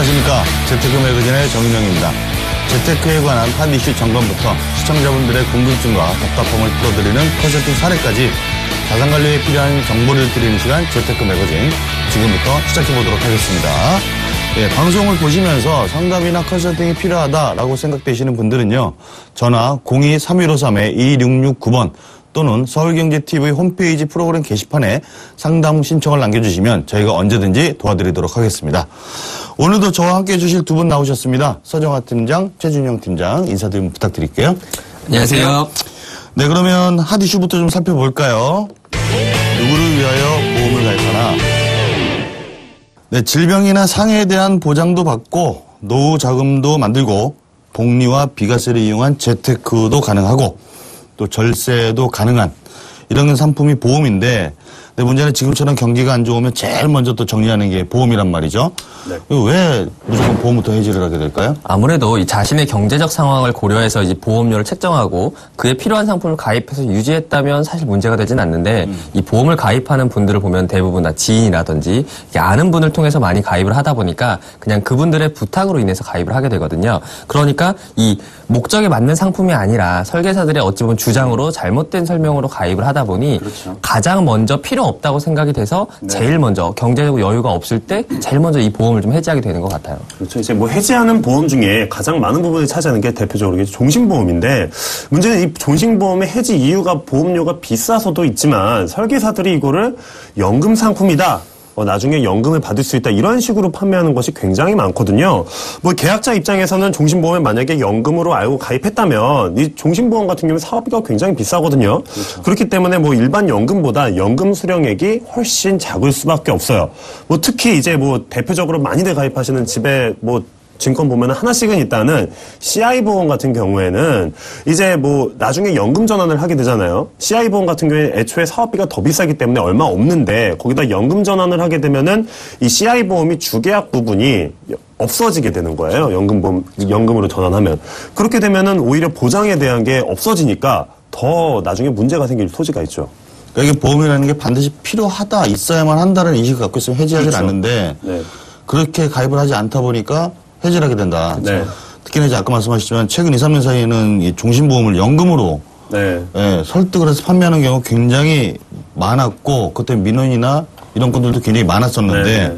안녕하십니까. 재테크 매거진의 정인영입니다. 재테크에 관한 핫 이슈 점검부터 시청자분들의 궁금증과 답답함을 풀어드리는 컨설팅 사례까지 자산관리에 필요한 정보를 드리는 시간 재테크 매거진 지금부터 시작해보도록 하겠습니다. 예, 방송을 보시면서 상담이나 컨설팅이 필요하다라고 생각되시는 분들은요. 전화 02-3153-2669번 또는 서울경제TV 홈페이지 프로그램 게시판에 상담 신청을 남겨주시면 저희가 언제든지 도와드리도록 하겠습니다. 오늘도 저와 함께 해주실 두 분 나오셨습니다. 서정화 팀장, 최준영 팀장 인사 좀 부탁드릴게요. 안녕하세요. 네, 그러면 핫 이슈부터 좀 살펴볼까요? 누구를 위하여 보험을 가입하나? 네, 질병이나 상해에 대한 보장도 받고 노후 자금도 만들고 복리와 비과세를 이용한 재테크도 가능하고 또 절세도 가능한 이런 상품이 보험인데 근데 문제는 지금처럼 경기가 안 좋으면 제일 먼저 또 정리하는 게 보험이란 말이죠. 네. 왜 무조건 보험부터 해지를 하게 될까요? 아무래도 이 자신의 경제적 상황을 고려해서 이제 보험료를 책정하고 그에 필요한 상품을 가입해서 유지했다면 사실 문제가 되진 않는데 이 보험을 가입하는 분들을 보면 대부분 다 지인이라든지 아는 분을 통해서 많이 가입을 하다 보니까 그냥 그분들의 부탁으로 인해서 가입을 하게 되거든요. 그러니까 이 목적에 맞는 상품이 아니라 설계사들의 어찌 보면 주장으로 잘못된 설명으로 가입을 하다 보니 그렇죠. 가장 먼저 필요 없다고 생각이 돼서 네. 제일 먼저 경제적 여유가 없을 때 제일 먼저 이 보험을 좀 해지하게 되는 것 같아요. 그렇죠. 이제 뭐 해지하는 보험 중에 가장 많은 부분을 차지하는 게 대표적으로 종신보험인데 문제는 이 종신보험의 해지 이유가 보험료가 비싸서도 있지만 설계사들이 이거를 연금 상품이다. 나중에 연금을 받을 수 있다 이런 식으로 판매하는 것이 굉장히 많거든요. 뭐 계약자 입장에서는 종신보험에 만약에 연금으로 알고 가입했다면 이 종신보험 같은 경우는 사업비가 굉장히 비싸거든요. 그렇죠. 그렇기 때문에 뭐 일반 연금보다 연금 수령액이 훨씬 작을 수밖에 없어요. 뭐 특히 이제 뭐 대표적으로 많이들 가입하시는 집에 뭐 증권 보면 하나씩은 있다는 CI보험 같은 경우에는 이제 뭐 나중에 연금 전환을 하게 되잖아요. CI보험 같은 경우에 애초에 사업비가 더 비싸기 때문에 얼마 없는데 거기다 연금 전환을 하게 되면은 이 CI보험이 주계약 부분이 없어지게 되는 거예요. 연금으로 전환하면. 그렇게 되면은 오히려 보장에 대한 게 없어지니까 더 나중에 문제가 생길 소지가 있죠. 그러니까 이게 보험이라는 게 반드시 필요하다, 있어야만 한다는 인식을 갖고 있으면 해지하지 그렇죠. 않는데 네. 그렇게 가입을 하지 않다 보니까 해지를 하게 된다. 네. 특히나 이제 아까 말씀하셨지만 최근 2, 3년 사이에는 이 종신보험을 연금으로 네. 예, 설득을 해서 판매하는 경우가 굉장히 많았고 그때 민원이나 이런 건들도 굉장히 많았었는데 네.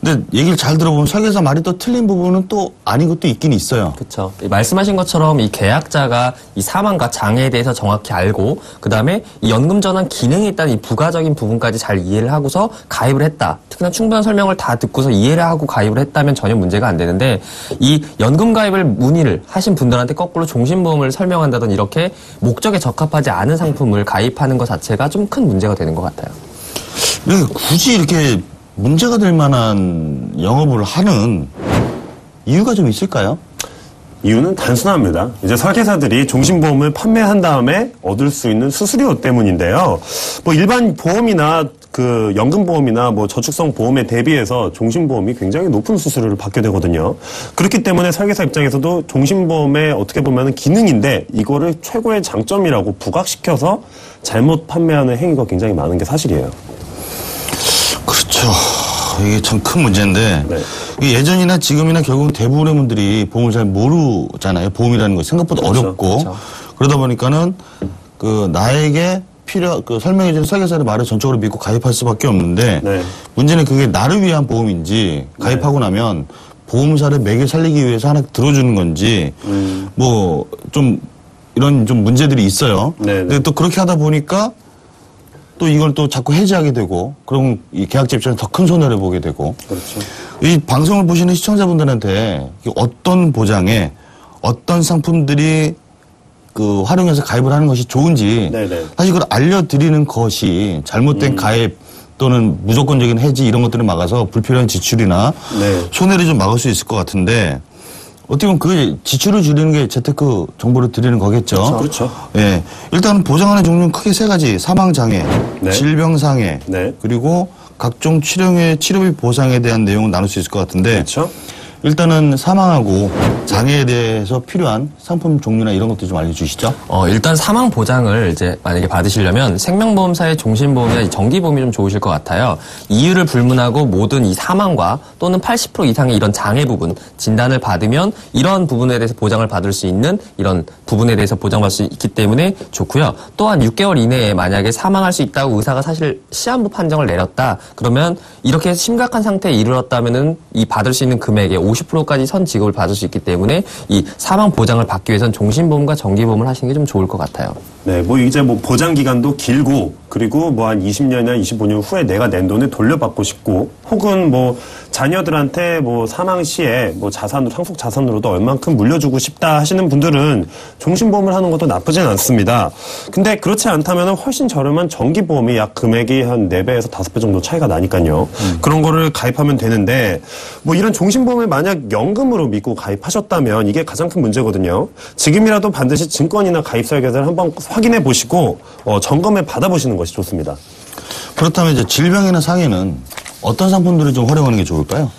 근데 얘기를 잘 들어보면 설계사 말이 또 틀린 부분은 또 아닌 것도 있긴 있어요. 그렇죠. 말씀하신 것처럼 이 계약자가 이 사망과 장애에 대해서 정확히 알고 그다음에 이 연금 전환 기능에 있다는 이 부가적인 부분까지 잘 이해를 하고서 가입을 했다. 특히나 충분한 설명을 다 듣고서 이해를 하고 가입을 했다면 전혀 문제가 안 되는데 이 연금 가입을 문의를 하신 분들한테 거꾸로 종신보험을 설명한다든 이렇게 목적에 적합하지 않은 상품을 가입하는 것 자체가 좀 큰 문제가 되는 것 같아요. 굳이 이렇게 문제가 될 만한 영업을 하는 이유가 좀 있을까요? 이유는 단순합니다. 이제 설계사들이 종신보험을 판매한 다음에 얻을 수 있는 수수료 때문인데요. 뭐 일반 보험이나 그 연금보험이나 뭐 저축성 보험에 대비해서 종신보험이 굉장히 높은 수수료를 받게 되거든요. 그렇기 때문에 설계사 입장에서도 종신보험의 어떻게 보면 기능인데 이거를 최고의 장점이라고 부각시켜서 잘못 판매하는 행위가 굉장히 많은 게 사실이에요. 그렇죠. 이게 참 큰 문제인데 네. 예전이나 지금이나 결국 대부분의 분들이 보험을 잘 모르잖아요. 보험이라는 거 생각보다 그렇죠. 어렵고 그렇죠. 그러다 보니까는 그 나에게 설명해주는 설계사의 말을 전적으로 믿고 가입할 수밖에 없는데 네. 문제는 그게 나를 위한 보험인지 가입하고 네. 나면 보험사를 매길 살리기 위해서 하나 들어주는 건지 뭐 좀 이런 좀 문제들이 있어요. 네. 근데 또 그렇게 하다 보니까 또 이걸 또 자꾸 해지하게 되고, 그럼 이 계약자 입장에서 더 큰 손해를 보게 되고. 그렇죠. 이 방송을 보시는 시청자분들한테 어떤 보장에 어떤 상품들이 활용해서 가입을 하는 것이 좋은지 네네. 사실 그걸 알려드리는 것이 잘못된 가입 또는 무조건적인 해지 이런 것들을 막아서 불필요한 지출이나 네. 손해를 좀 막을 수 있을 것 같은데 어떻게 보면 그 지출을 줄이는 게 재테크 정보를 드리는 거겠죠. 그렇죠. 예. 일단 보장하는 종류는 크게 세 가지. 사망장애, 네. 질병상해, 네. 그리고 각종 치료비 보상에 대한 내용을 나눌 수 있을 것 같은데. 그렇죠. 일단은 사망하고 장애에 대해서 필요한 상품 종류나 이런 것도 좀 알려주시죠. 일단 사망 보장을 이제 만약에 받으시려면 생명보험사의 종신보험이나 정기보험이 좀 좋으실 것 같아요. 이유를 불문하고 모든 이 사망과 또는 80% 이상의 이런 장애 부분, 진단을 받으면 이런 부분에 대해서 보장을 받을 수 있는 이런 부분에 대해서 보장받을 수 있기 때문에 좋고요. 또한 6개월 이내에 만약에 사망할 수 있다고 의사가 사실 시한부 판정을 내렸다. 그러면 이렇게 심각한 상태에 이르렀다면은 이 받을 수 있는 금액의 50%까지 선 지급을 받을 수 있기 때문에 이 사망 보장을 받기 위해서는 종신보험과 정기보험을 하시는 게 좀 좋을 것 같아요. 네, 뭐 이제 뭐 보장 기간도 길고 그리고 뭐 한 20년이나 25년 후에 내가 낸 돈을 돌려받고 싶고 혹은 뭐 자녀들한테 뭐 사망 시에 뭐 자산으로 상속 자산으로도 얼만큼 물려주고 싶다 하시는 분들은 종신보험을 하는 것도 나쁘진 않습니다. 근데 그렇지 않다면 훨씬 저렴한 정기보험이 약 금액이 한 4배에서 5배 정도 차이가 나니까요. 그런 거를 가입하면 되는데 뭐 이런 종신보험을 만약 연금으로 믿고 가입하셨다면 이게 가장 큰 문제거든요. 지금이라도 반드시 증권이나 가입 설계사를 한번 확인해 보시고 점검을 받아보시는 것이 좋습니다. 그렇다면 이제 질병이나 상해는 어떤 상품들을 좀 활용하는 게 좋을까요?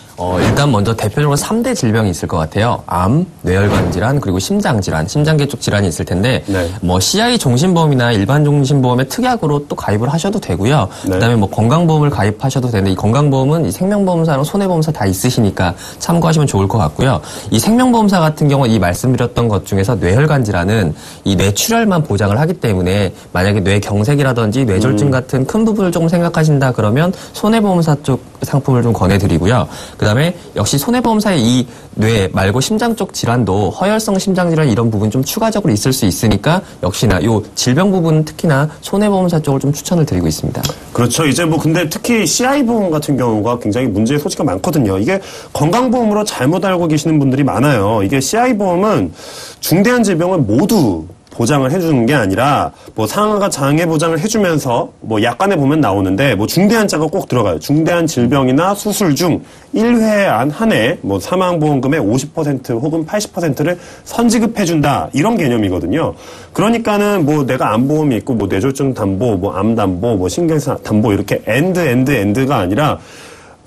일단 먼저 대표적으로 3대 질병이 있을 것 같아요. 암, 뇌혈관 질환, 그리고 심장 질환, 심장계 쪽 질환이 있을 텐데, 네. 뭐 CI 종신보험이나 일반 종신보험의 특약으로 또 가입을 하셔도 되고요. 네. 그다음에 뭐 건강보험을 가입하셔도 되는데, 이 건강보험은 이 생명보험사랑 손해보험사 다 있으시니까 참고하시면 좋을 것 같고요. 이 생명보험사 같은 경우는 이 말씀드렸던 것 중에서 뇌혈관 질환은 이 뇌출혈만 보장을 하기 때문에 만약에 뇌경색이라든지 뇌졸중 같은 큰 부분을 조금 생각하신다 그러면 손해보험사 쪽 상품을 좀 권해드리고요. 그다음에 역시 손해보험사의 이 뇌 말고 심장 쪽 질환도 허혈성 심장질환 이런 부분이 좀 추가적으로 있을 수 있으니까 역시나 요 질병 부분은 특히나 손해보험사 쪽을 좀 추천을 드리고 있습니다. 그렇죠. 이제 뭐 근데 특히 CI보험 같은 경우가 굉장히 문제의 소지가 많거든요. 이게 건강보험으로 잘못 알고 계시는 분들이 많아요. 이게 CI보험은 중대한 질병을 모두 보장을 해주는 게 아니라 뭐 상하가 장애 보장을 해주면서 뭐 약관에 보면 나오는데 뭐 중대한 자가 꼭 들어가요. 중대한 질병이나 수술 중 1회 한 해 뭐 사망보험금의 50% 혹은 80%를 선지급해준다 이런 개념이거든요. 그러니까는 뭐 내가 암보험이 있고 뭐 뇌졸중 담보, 뭐 암 담보, 뭐 신경사 담보 이렇게 엔드가 아니라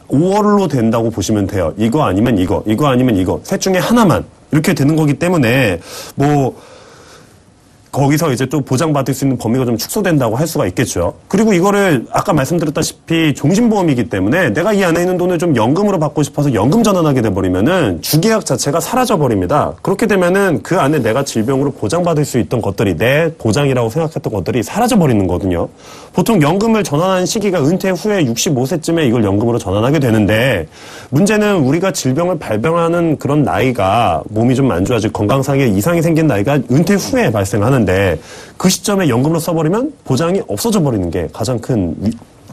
5월로 된다고 보시면 돼요. 이거 아니면 이거 아니면 이거 셋 중에 하나만 이렇게 되는 거기 때문에 뭐 거기서 이제 또 보장받을 수 있는 범위가 좀 축소된다고 할 수가 있겠죠. 그리고 이거를 아까 말씀드렸다시피 종신보험이기 때문에 내가 이 안에 있는 돈을 좀 연금으로 받고 싶어서 연금 전환하게 돼버리면은 주계약 자체가 사라져버립니다. 그렇게 되면은 그 안에 내가 질병으로 보장받을 수 있던 것들이 내 보장이라고 생각했던 것들이 사라져버리는 거거든요. 보통 연금을 전환하는 시기가 은퇴 후에 65세쯤에 이걸 연금으로 전환하게 되는데 문제는 우리가 질병을 발병하는 그런 나이가 몸이 좀 안 좋아지고 건강상의 이상이 생긴 나이가 은퇴 후에 발생하는 그 시점에 연금으로 써버리면 보장이 없어져 버리는 게 가장 큰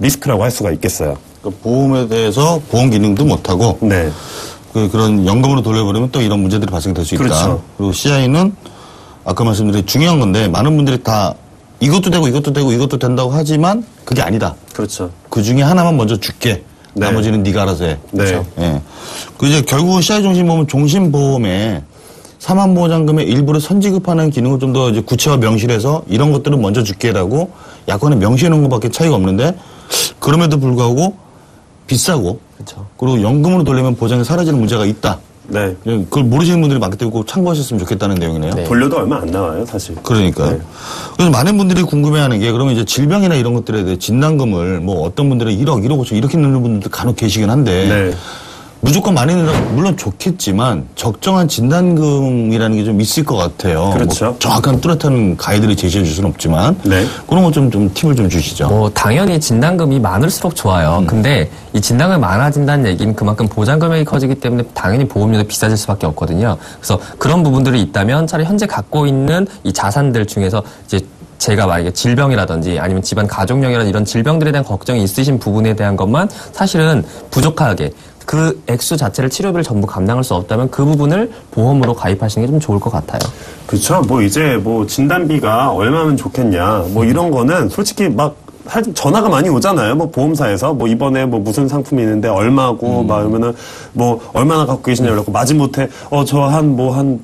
리스크라고 할 수가 있겠어요. 그러니까 보험에 대해서 보험 기능도 못하고 네. 그런 연금으로 돌려버리면 또 이런 문제들이 발생될 수 있다. 그렇죠. 그리고 CI는 아까 말씀드린 중요한 건데 많은 분들이 다 이것도 되고 이것도 되고 이것도 된다고 하지만 그게 아니다. 그렇죠. 그 중에 하나만 먼저 줄게. 네. 나머지는 네가 알아서 해. 네. 그렇죠. 예. 그 이제 결국은 CI 종신보험은 종신보험에 사망보장금의 일부를 선지급하는 기능을 좀 더 이제 구체화 명시해서 이런 것들은 먼저 줄게라고 약관에 명시해 놓은 것밖에 차이가 없는데 그럼에도 불구하고 비싸고 그렇죠. 그리고 연금으로 돌리면 보장이 사라지는 문제가 있다. 네. 그걸 모르시는 분들이 많기 때문에 꼭 참고하셨으면 좋겠다는 내용이네요. 네. 돌려도 얼마 안 나와요, 사실. 그러니까요. 네. 그래서 많은 분들이 궁금해하는 게 그러면 이제 질병이나 이런 것들에 대해 진단금을 뭐 어떤 분들은 1억, 1억 5천 이렇게 넣는 분들도 간혹 계시긴 한데 네. 무조건 많이 넣으면 물론 좋겠지만 적정한 진단금이라는 게 좀 있을 것 같아요. 그렇죠. 뭐 정확한 뚜렷한 가이드를 제시해 줄 수는 없지만 네. 그런 거 좀 팁을 좀 주시죠. 당연히 진단금이 많을수록 좋아요. 근데 이 진단금이 많아진다는 얘기는 그만큼 보장 금액이 커지기 때문에 당연히 보험료도 비싸질 수밖에 없거든요. 그래서 그런 부분들이 있다면 차라리 현재 갖고 있는 이 자산들 중에서 이제 제가 만약에 질병이라든지 아니면 집안 가족력이라든지 이런 질병들에 대한 걱정이 있으신 부분에 대한 것만 사실은 부족하게 그 액수 자체를 치료비를 전부 감당할 수 없다면 그 부분을 보험으로 가입하시는 게 좀 좋을 것 같아요. 그렇죠. 뭐 이제 뭐 진단비가 얼마면 좋겠냐. 뭐 이런 거는 솔직히 막 전화가 많이 오잖아요. 뭐 보험사에서 뭐 이번에 뭐 무슨 상품이 있는데 얼마고 막 그러면은 뭐 얼마나 갖고 계시냐 그러고 마지못해 저 한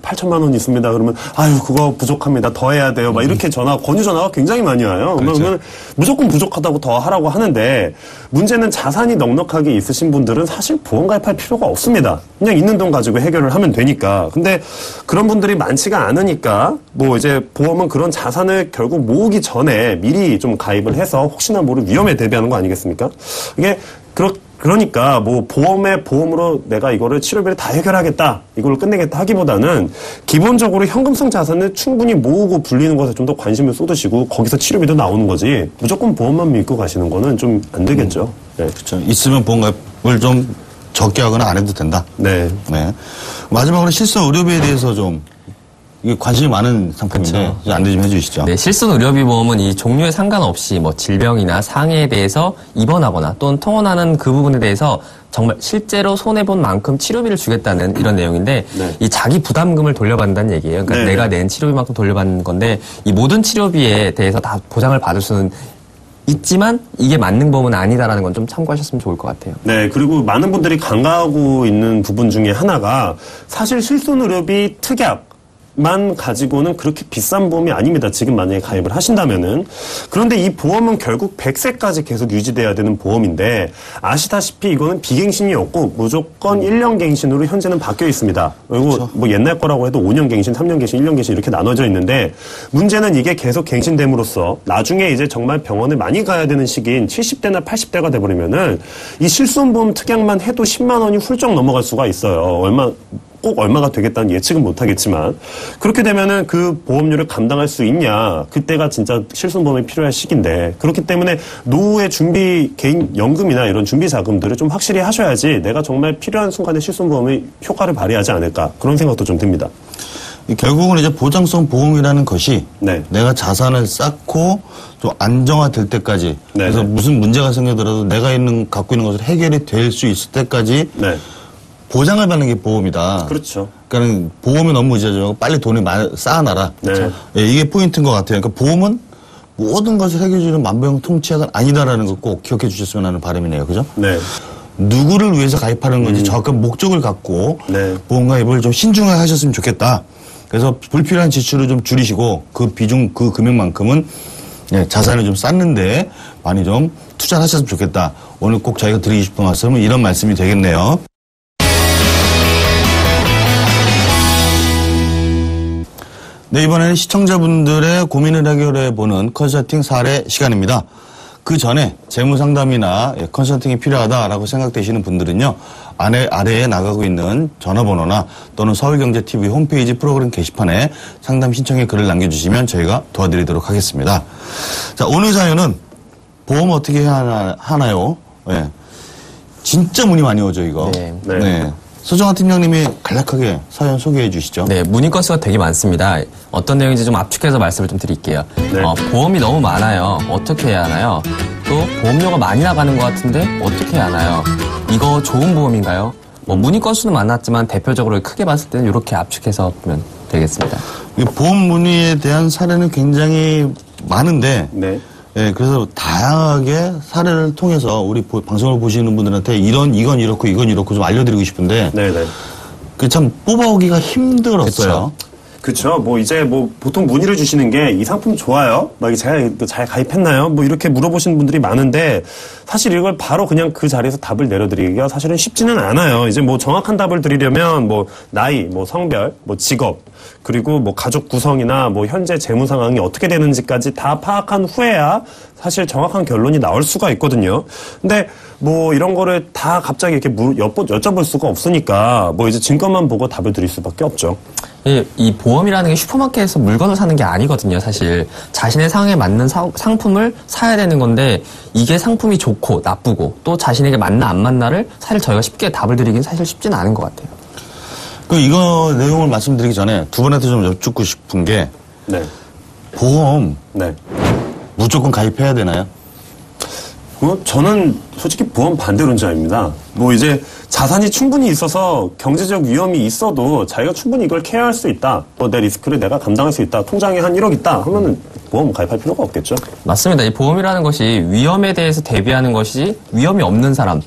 8천만 원 있습니다. 그러면 아유 그거 부족합니다. 더 해야 돼요. 막 이렇게 권유 전화가 굉장히 많이 와요. 그렇죠. 그러면 무조건 부족하다고 더 하라고 하는데 문제는 자산이 넉넉하게 있으신 분들은 사실 보험 가입할 필요가 없습니다. 그냥 있는 돈 가지고 해결을 하면 되니까. 근데 그런 분들이 많지가 않으니까 뭐 이제 보험은 그런 자산을 결국 모으기 전에 미리 좀 가입을 해서 혹시나 모를 위험에 대비하는 거 아니겠습니까? 이게 그러니까 뭐 보험으로 내가 이거를 치료비를 다 해결하겠다, 이걸 끝내겠다 하기보다는 기본적으로 현금성 자산을 충분히 모으고 불리는 것에 좀 더 관심을 쏟으시고 거기서 치료비도 나오는 거지 무조건 보험만 믿고 가시는 거는 좀 안 되겠죠. 네. 그렇죠. 있으면 보험 가입을 좀 적게 하거나 안 해도 된다. 네. 네. 마지막으로 실손 의료비에 대해서 좀 이게 관심이 많은 상품인데 안내 좀 해주시죠. 네, 실손 의료비 보험은 이 종류에 상관없이 뭐 질병이나 상해에 대해서 입원하거나 또는 통원하는 그 부분에 대해서 정말 실제로 손해본 만큼 치료비를 주겠다는 이런 내용인데 네. 이 자기 부담금을 돌려받는다는 얘기예요. 그러니까 네. 내가 낸 치료비만큼 돌려받는 건데 이 모든 치료비에 대해서 다 보장을 받을 수는 있지만 이게 만능보험은 아니다라는 건 좀 참고하셨으면 좋을 것 같아요. 네, 그리고 많은 분들이 간과하고 있는 부분 중에 하나가 사실 실손의료비 특약만 가지고는 그렇게 비싼 보험이 아닙니다. 지금 만약에 가입을 하신다면은. 그런데 이 보험은 결국 100세까지 계속 유지돼야 되는 보험인데 아시다시피 이거는 비갱신이 없고 무조건 1년 갱신으로 현재는 바뀌어 있습니다. 그리고 그렇죠. 뭐 옛날 거라고 해도 5년 갱신, 3년 갱신, 1년 갱신 이렇게 나눠져 있는데 문제는 이게 계속 갱신됨으로써 나중에 이제 정말 병원을 많이 가야 되는 시기인 70대나 80대가 돼버리면은 이 실손보험 특약만 해도 10만 원이 훌쩍 넘어갈 수가 있어요. 꼭 얼마가 되겠다는 예측은 못하겠지만 그렇게 되면은 그 보험료를 감당할 수 있냐, 그때가 진짜 실손보험이 필요할 시기인데 그렇기 때문에 노후의 준비 개인 연금이나 이런 준비 자금들을 좀 확실히 하셔야지 내가 정말 필요한 순간에 실손보험의 효과를 발휘하지 않을까 그런 생각도 좀 듭니다. 결국은 이제 보장성 보험이라는 것이 네. 내가 자산을 쌓고 좀 안정화될 때까지 네, 그래서 네. 무슨 문제가 생기더라도 내가 갖고 있는 것을 해결이 될 수 있을 때까지 네. 보장을 받는 게 보험이다. 그렇죠. 그러니까 보험이 너무 의지하지 빨리 돈을 쌓아놔라. 네. 예, 이게 포인트인 것 같아요. 그러니까 보험은 모든 것을 해결해주는 만병통치약은 아니다라는 거 꼭 기억해 주셨으면 하는 바람이네요. 그죠? 네. 누구를 위해서 가입하는 건지 정확한 목적을 갖고 네. 보험 가입을 좀 신중하게 하셨으면 좋겠다. 그래서 불필요한 지출을 좀 줄이시고 그 비중, 그 금액만큼은 자산을 좀 쌓는데 많이 좀 투자를 하셨으면 좋겠다. 오늘 꼭 저희가 드리고 싶은 말씀은 이런 말씀이 되겠네요. 네, 이번에는 시청자분들의 고민을 해결해보는 컨설팅 사례 시간입니다. 그 전에 재무상담이나 컨설팅이 필요하다라고 생각되시는 분들은요, 아래에 나가고 있는 전화번호나 또는 서울경제TV 홈페이지 프로그램 게시판에 상담 신청의 글을 남겨주시면 저희가 도와드리도록 하겠습니다. 자, 오늘 사연은 보험 어떻게 해야 하나요? 네. 진짜 문의 많이 오죠, 이거. 네. 네. 서정환 팀장님이 간략하게 사연 소개해 주시죠. 네, 문의 건수가 되게 많습니다. 어떤 내용인지 좀 압축해서 말씀을 좀 드릴게요. 네. 보험이 너무 많아요. 어떻게 해야 하나요? 또 보험료가 많이 나가는 것 같은데 어떻게 해야 하나요? 이거 좋은 보험인가요? 문의 건수는 많았지만 대표적으로 크게 봤을 때는 이렇게 압축해서 보면 되겠습니다. 이 보험 문의에 대한 사례는 굉장히 많은데 네. 예, 그래서 다양하게 사례를 통해서 우리 방송을 보시는 분들한테 이건 이렇고 이건 이렇고 좀 알려드리고 싶은데 네네. 그 참 뽑아오기가 힘들었어요. 그쵸. 이제 보통 문의를 주시는 게 이 상품 좋아요? 제가 잘 가입했나요? 이렇게 물어보시는 분들이 많은데 사실 이걸 바로 그냥 그 자리에서 답을 내려드리기가 사실은 쉽지는 않아요. 이제 정확한 답을 드리려면 나이, 성별, 직업, 그리고 가족 구성이나 현재 재무 상황이 어떻게 되는지까지 다 파악한 후에야 사실 정확한 결론이 나올 수가 있거든요. 근데 이런 거를 다 갑자기 이렇게 여쭤볼 수가 없으니까 이제 증권만 보고 답을 드릴 수밖에 없죠. 이 보험이라는 게 슈퍼마켓에서 물건을 사는 게 아니거든요, 사실. 자신의 상황에 맞는 상품을 사야 되는 건데, 이게 상품이 좋고, 나쁘고, 또 자신에게 맞나 안 맞나를 사실 저희가 쉽게 답을 드리긴 사실 쉽지는 않은 것 같아요. 이거 내용을 말씀드리기 전에 두 분한테 좀 여쭙고 싶은 게, 네. 보험, 네. 무조건 가입해야 되나요? 저는 솔직히 보험 반대론자입니다. 뭐 이제 자산이 충분히 있어서 경제적 위험이 있어도 자기가 충분히 이걸 케어할 수 있다. 내 리스크를 내가 감당할 수 있다. 통장에 한 1억 있다 하면은 보험 가입할 필요가 없겠죠. 맞습니다. 이 보험이라는 것이 위험에 대해서 대비하는 것이 위험이 없는 사람,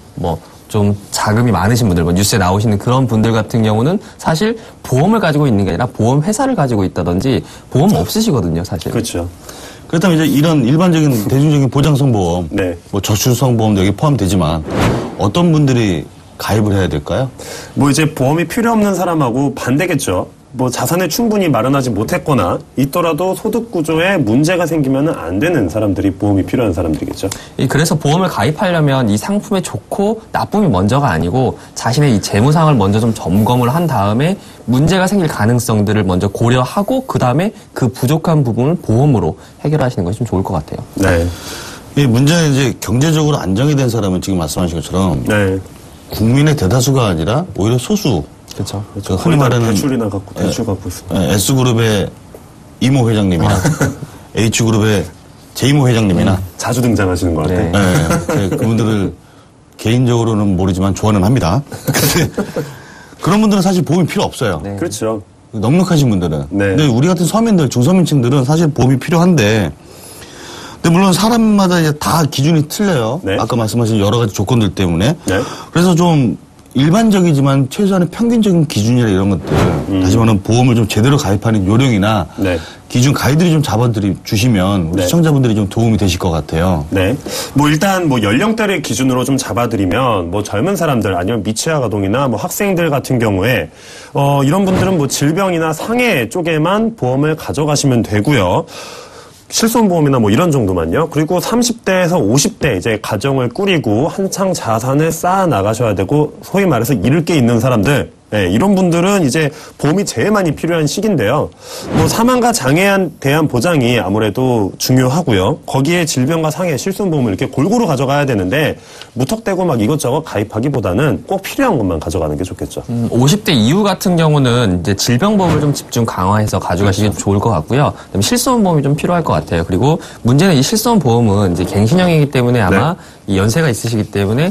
좀 자금이 많으신 분들, 뉴스에 나오시는 그런 분들 같은 경우는 사실 보험을 가지고 있는 게 아니라 보험 회사를 가지고 있다든지 보험 없으시거든요, 사실. 그렇죠. 그렇다면 이제 이런 일반적인 대중적인 보장성 보험, 네. 저출생 보험도 여기 포함되지만 어떤 분들이 가입을 해야 될까요? 이제 보험이 필요 없는 사람하고 반대겠죠. 자산을 충분히 마련하지 못했거나 있더라도 소득 구조에 문제가 생기면 안 되는 사람들이 보험이 필요한 사람들이겠죠. 그래서 보험을 가입하려면 이 상품의 좋고 나쁨이 먼저가 아니고 자신의 이 재무 상황을 먼저 좀 점검을 한 다음에 문제가 생길 가능성들을 먼저 고려하고 그 다음에 그 부족한 부분을 보험으로 해결하시는 것이 좀 좋을 것 같아요. 네. 이 문제는 이제 경제적으로 안정이 된 사람은 지금 말씀하신 것처럼 네. 국민의 대다수가 아니라 오히려 소수. 그렇죠. 흔히 말하는 대출이나 대출 갖고 있습니다. S그룹의 이모 회장님이나 H그룹의 제이모 회장님이나 자주 등장하시는 것 같아요. 네, 그분들을 개인적으로는 모르지만 조언은 합니다. 근데 그런 분들은 사실 보험이 필요 없어요. 네. 그렇죠. 넉넉하신 분들은. 네. 근데 우리 같은 서민들, 중서민층들은 사실 보험이 필요한데, 근데 물론 사람마다 이제 다 기준이 틀려요. 네. 아까 말씀하신 여러 가지 조건들 때문에. 네. 그래서 좀 일반적이지만 최소한의 평균적인 기준이나 이런 것들, 다시 말하면 보험을 좀 제대로 가입하는 요령이나 네. 기준 가이드를 좀 주시면 우리 네. 시청자분들이 좀 도움이 되실 것 같아요. 네. 일단 연령대를 기준으로 좀 잡아드리면 젊은 사람들 아니면 미취학 아동이나 학생들 같은 경우에 이런 분들은 질병이나 상해 쪽에만 보험을 가져가시면 되고요. 실손보험이나 이런 정도만요. 그리고 30대에서 50대 이제 가정을 꾸리고 한창 자산을 쌓아 나가셔야 되고 소위 말해서 잃을 게 있는 사람들, 네, 이런 분들은 이제 보험이 제일 많이 필요한 시기인데요. 사망과 장애에 대한 보장이 아무래도 중요하고요. 거기에 질병과 상해, 실손보험을 이렇게 골고루 가져가야 되는데 무턱대고 이것저것 가입하기보다는 꼭 필요한 것만 가져가는 게 좋겠죠. 50대 이후 같은 경우는 이제 질병보험을 좀 집중 강화해서 가져가시기 그렇죠. 좋을 것 같고요. 그다음에 실손보험이 좀 필요할 것 같아요. 그리고 문제는 이 실손보험은 이제 갱신형이기 때문에 아마 이 연세가 있으시기 때문에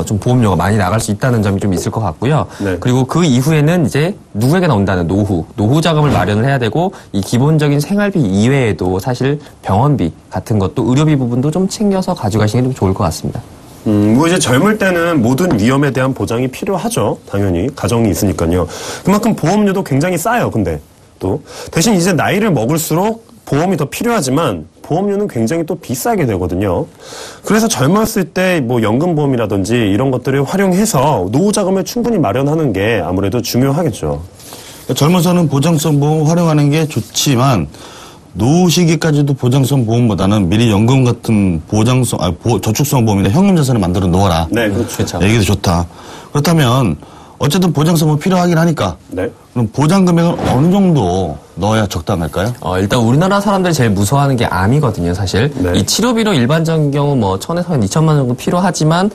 좀 보험료가 많이 나갈 수 있다는 점이 좀 있을 것 같고요. 네. 그리고 그 이후에는 이제 누구에게나 온다는 노후 자금을 마련을 해야 되고 이 기본적인 생활비 이외에도 사실 병원비 같은 것도 의료비 부분도 좀 챙겨서 가져가시는 게 좀 좋을 것 같습니다. 이제 젊을 때는 모든 위험에 대한 보장이 필요하죠. 당연히 가정이 있으니까요. 그만큼 보험료도 굉장히 싸요. 근데 또 대신 이제 나이를 먹을수록 보험이 더 필요하지만 보험료는 굉장히 또 비싸게 되거든요. 그래서 젊었을 때 연금보험이라든지 이런 것들을 활용해서 노후 자금을 충분히 마련하는 게 아무래도 중요하겠죠. 젊어서는 보장성 보험 활용하는 게 좋지만 노후 시기까지도 보장성 보험보다는 미리 연금 같은 저축성 보험이나 현금 자산을 만들어 놓아라. 네, 그렇죠. 얘기도 좋다. 그렇다면 어쨌든 보장성 보험 필요하긴 하니까. 네. 그럼 보장 금액은 어느 정도 넣어야 적당할까요? 일단 우리나라 사람들이 제일 무서워하는 게 암이거든요, 사실. 네. 이 치료비로 일반적인 경우 1,000에서 한 2천만 원 정도 필요하지만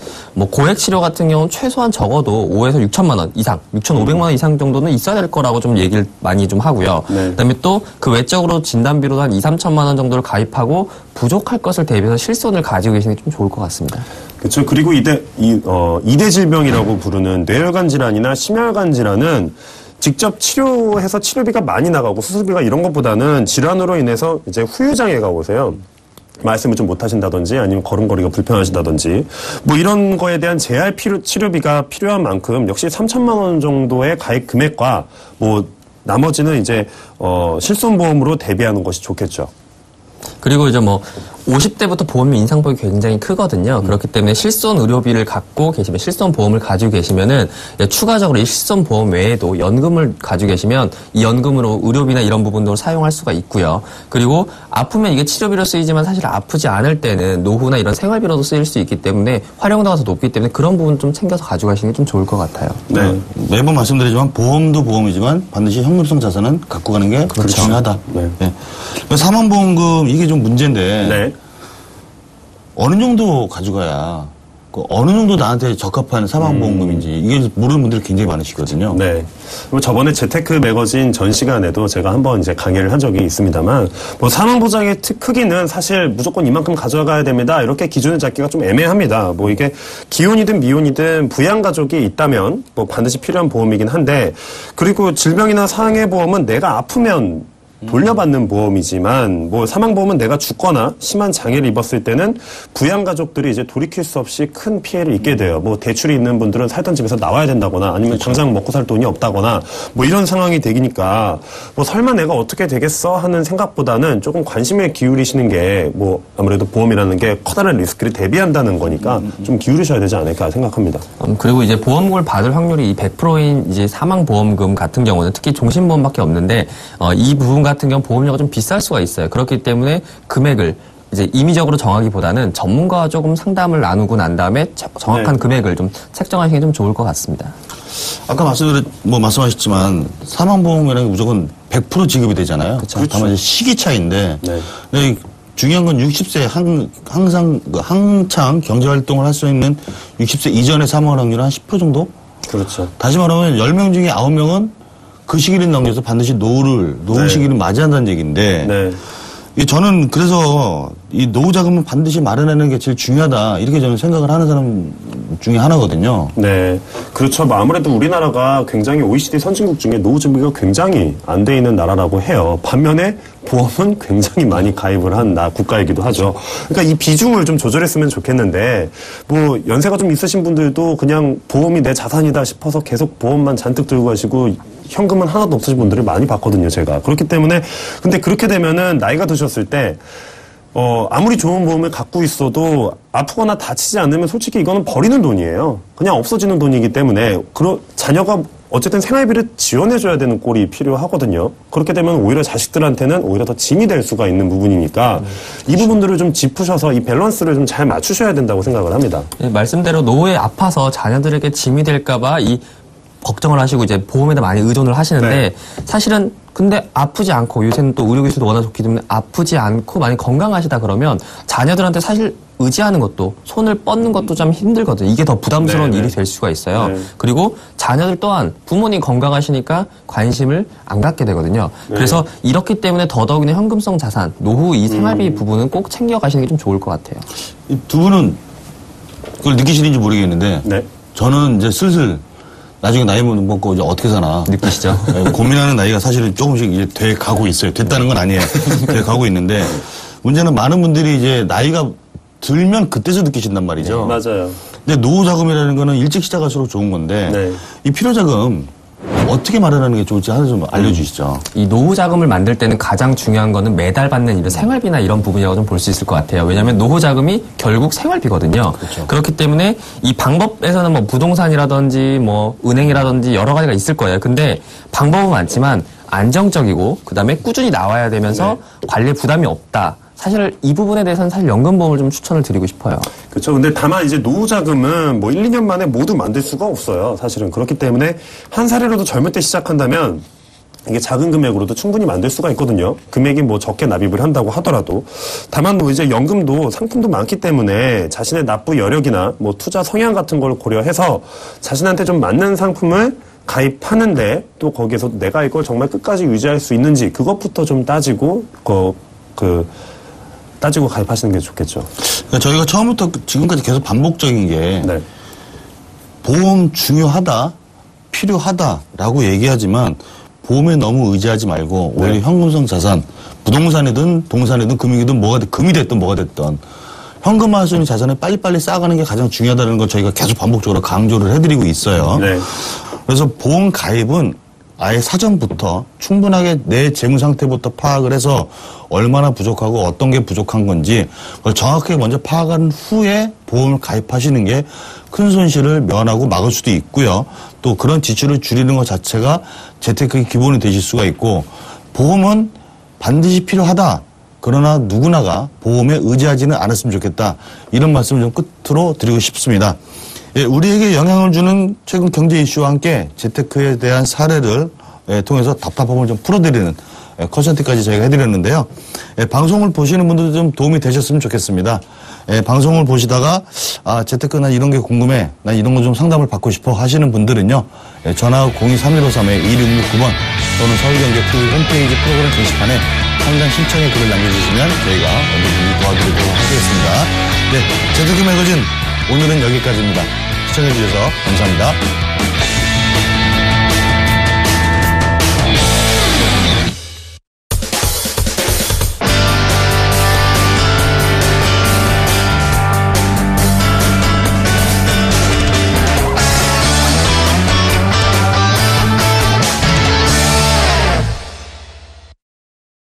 고액 치료 같은 경우는 최소한 적어도 5에서 6천만 원 이상, 6,500만 원 이상 정도는 있어야 될 거라고 좀 얘기를 많이 좀 하고요. 네. 그다음에 또 그 외적으로 진단비로도 한 2, 3천만 원 정도를 가입하고 부족할 것을 대비해서 실손을 가지고 계시는 게 좀 좋을 것 같습니다. 그렇죠. 그리고 이대 질병이라고 부르는 뇌혈관 질환이나 심혈관 질환은 직접 치료해서 치료비가 많이 나가고 수술비가 이런 것보다는 질환으로 인해서 이제 후유장애가 오세요. 말씀을 좀 못하신다든지 아니면 걸음걸이가 불편하시다든지 이런 거에 대한 재활 치료비가 필요한 만큼 역시 3천만 원 정도의 가입 금액과 나머지는 이제 실손보험으로 대비하는 것이 좋겠죠. 그리고 이제 50대부터 보험료 인상폭이 굉장히 크거든요. 그렇기 때문에 실손 의료비를 갖고 계시면, 실손 보험을 가지고 계시면은 추가적으로 이 실손 보험 외에도 연금을 가지고 계시면 이 연금으로 의료비나 이런 부분도 사용할 수가 있고요. 그리고 아프면 이게 치료비로 쓰이지만 사실 아프지 않을 때는 노후나 이런 생활비로도 쓰일 수 있기 때문에 활용도가 더 높기 때문에 그런 부분 좀 챙겨서 가져가시는 게 좀 좋을 것 같아요. 네. 매번 말씀드리지만 보험도 보험이지만 반드시 현금성 자산은 갖고 가는 게 중요하다. 네. 네. 사망보험금 이게 좀 문제인데 네. 어느 정도 가져가야 어느 정도 나한테 적합한 사망보험금인지 이게 모르는 분들이 굉장히 많으시거든요. 네. 저번에 재테크 매거진 전 시간에도 제가 한번 이제 강의를 한 적이 있습니다만, 뭐 사망보장의 크기는 사실 무조건 이만큼 가져가야 됩니다. 이렇게 기준을 잡기가 좀 애매합니다. 뭐 이게 기혼이든 미혼이든 부양가족이 있다면 뭐 반드시 필요한 보험이긴 한데, 그리고 질병이나 상해보험은 내가 아프면 돌려받는 보험이지만 뭐 사망보험은 내가 죽거나 심한 장애를 입었을 때는 부양가족들이 이제 돌이킬 수 없이 큰 피해를 입게 돼요. 뭐 대출이 있는 분들은 살던 집에서 나와야 된다거나 아니면 당장 먹고 살 돈이 없다거나 뭐 이런 상황이 되니까 뭐 설마 내가 어떻게 되겠어 하는 생각보다는 조금 관심을 기울이시는 게 뭐 아무래도 보험이라는 게 커다란 리스크를 대비한다는 거니까 좀 기울이셔야 되지 않을까 생각합니다. 그리고 이제 보험금을 받을 확률이 100%인 이제 사망보험금 같은 경우는 특히 종신보험밖에 없는데 이 부분 같은 경우 보험료가 좀 비쌀 수가 있어요. 그렇기 때문에 금액을 이제 임의적으로 정하기보다는 전문가와 조금 상담을 나누고 난 다음에 정확한 네. 금액을 좀 책정하시는 게 좀 좋을 것 같습니다. 아까 말씀하셨지만 사망보험이라는 게 무조건 100% 지급이 되잖아요. 그렇죠. 다만 이제 시기 차이인데 네. 근데 중요한 건 60세 항상 한창 경제활동을 할 수 있는 60세 이전에 사망할 확률은 한 10% 정도? 그렇죠. 다시 말하면 10명 중에 9명은 그 시기를 넘겨서 반드시 노후 네. 시기를 맞이한다는 얘기인데 네. 저는 그래서 이 노후 자금을 반드시 마련하는 게 제일 중요하다 이렇게 저는 생각을 하는 사람 중에 하나거든요. 네. 그렇죠. 뭐 아무래도 우리나라가 굉장히 OECD 선진국 중에 노후 준비가 굉장히 안 돼 있는 나라라고 해요. 반면에 보험은 굉장히 많이 가입을 한 국가이기도 하죠. 그러니까 이 비중을 좀 조절했으면 좋겠는데 뭐 연세가 좀 있으신 분들도 그냥 보험이 내 자산이다 싶어서 계속 보험만 잔뜩 들고 가시고 현금은 하나도 없으신 분들을 많이 봤거든요, 제가. 그렇기 때문에 근데 그렇게 되면은 나이가 드셨을 때 아무리 좋은 보험을 갖고 있어도 아프거나 다치지 않으면 솔직히 이거는 버리는 돈이에요. 그냥 없어지는 돈이기 때문에 자녀가 어쨌든 생활비를 지원해줘야 되는 꼴이 필요하거든요. 그렇게 되면 오히려 자식들한테는 오히려 더 짐이 될 수가 있는 부분이니까 이 부분들을 좀 짚으셔서 이 밸런스를 좀 잘 맞추셔야 된다고 생각을 합니다. 네, 말씀대로 노후에 아파서 자녀들에게 짐이 될까봐 이 걱정을 하시고 이제 보험에다 많이 의존을 하시는데 네. 사실은 근데 아프지 않고 요새는 또 의료기술도 워낙 좋기 때문에 아프지 않고 많이 건강하시다 그러면 자녀들한테 사실 의지하는 것도 손을 뻗는 것도 좀 힘들거든요. 이게 더 부담스러운 네, 네. 일이 될 수가 있어요. 네. 그리고 자녀들 또한 부모님 건강하시니까 관심을 안 갖게 되거든요. 네. 그래서 이렇기 때문에 더더욱이나 현금성 자산, 노후 이 생활비 부분은 꼭 챙겨가시는 게 좀 좋을 것 같아요. 이 두 분은 그걸 느끼시는지 모르겠는데 네. 저는 이제 슬슬 나중에 나이 먹고 이제 어떻게 사나 느끼시죠? 고민하는 나이가 사실은 조금씩 이제 돼 가고 있어요. 됐다는 건 아니에요. 돼 가고 있는데 문제는 많은 분들이 이제 나이가 들면 그때서 느끼신단 말이죠. 네, 맞아요. 근데 노후 자금이라는 거는 일찍 시작할수록 좋은 건데 네. 이 필요 자금 어떻게 마련하는 게 좋을지 하나 좀 알려주시죠. 이 노후 자금을 만들 때는 가장 중요한 거는 매달 받는 이런 생활비나 이런 부분이라고 좀 볼 수 있을 것 같아요. 왜냐하면 노후 자금이 결국 생활비거든요. 그렇죠. 그렇기 때문에 이 방법에서는 뭐 부동산이라든지 뭐 은행이라든지 여러 가지가 있을 거예요. 근데 방법은 많지만 안정적이고 그다음에 꾸준히 나와야 되면서 관리에 부담이 없다. 사실 이 부분에 대해서는 사실 연금보험을 좀 추천을 드리고 싶어요. 그렇죠. 근데 다만 이제 노후 자금은 뭐 1, 2년 만에 모두 만들 수가 없어요. 사실은. 그렇기 때문에 한 살이라도 젊을 때 시작한다면 이게 작은 금액으로도 충분히 만들 수가 있거든요. 금액이 뭐 적게 납입을 한다고 하더라도. 다만 뭐 이제 연금도 상품도 많기 때문에 자신의 납부 여력이나 뭐 투자 성향 같은 걸 고려해서 자신한테 좀 맞는 상품을 가입하는데 또 거기에서 내가 이걸 정말 끝까지 유지할 수 있는지 그것부터 좀 따지고 따지고 가입하시는 게 좋겠죠. 그러니까 저희가 처음부터 지금까지 계속 반복적인 게 네. 보험 중요하다, 필요하다라고 얘기하지만 보험에 너무 의지하지 말고 오히려 네. 현금성 자산, 부동산이든 동산이든 금이든 금이 됐든 뭐가 됐든 현금화 할 수 있는 자산을 빨리빨리 쌓아가는 게 가장 중요하다는 걸 저희가 계속 반복적으로 강조를 해드리고 있어요. 네. 그래서 보험 가입은 아예 사전부터 충분하게 내 재무 상태부터 파악을 해서 얼마나 부족하고 어떤 게 부족한 건지 그걸 정확하게 먼저 파악한 후에 보험을 가입하시는 게 큰 손실을 면하고 막을 수도 있고요. 또 그런 지출을 줄이는 것 자체가 재테크의 기본이 되실 수가 있고 보험은 반드시 필요하다. 그러나 누구나가 보험에 의지하지는 않았으면 좋겠다. 이런 말씀을 좀 끝으로 드리고 싶습니다. 예, 우리에게 영향을 주는 최근 경제 이슈와 함께 재테크에 대한 사례를 통해서 답답함을 좀 풀어드리는 컨설팅까지 저희가 해드렸는데요. 방송을 보시는 분들도 좀 도움이 되셨으면 좋겠습니다. 방송을 보시다가 재테크 난 이런 게 궁금해, 난 이런 거 좀 상담을 받고 싶어 하시는 분들은요, 전화 023153-2669번 또는 서울경제TV 홈페이지 프로그램 게시판에 상담 신청의 글을 남겨주시면 저희가 언제든지 도와드리도록 하겠습니다. 네, 재테크 매거진 오늘은 여기까지입니다. 시청해주셔서 감사합니다.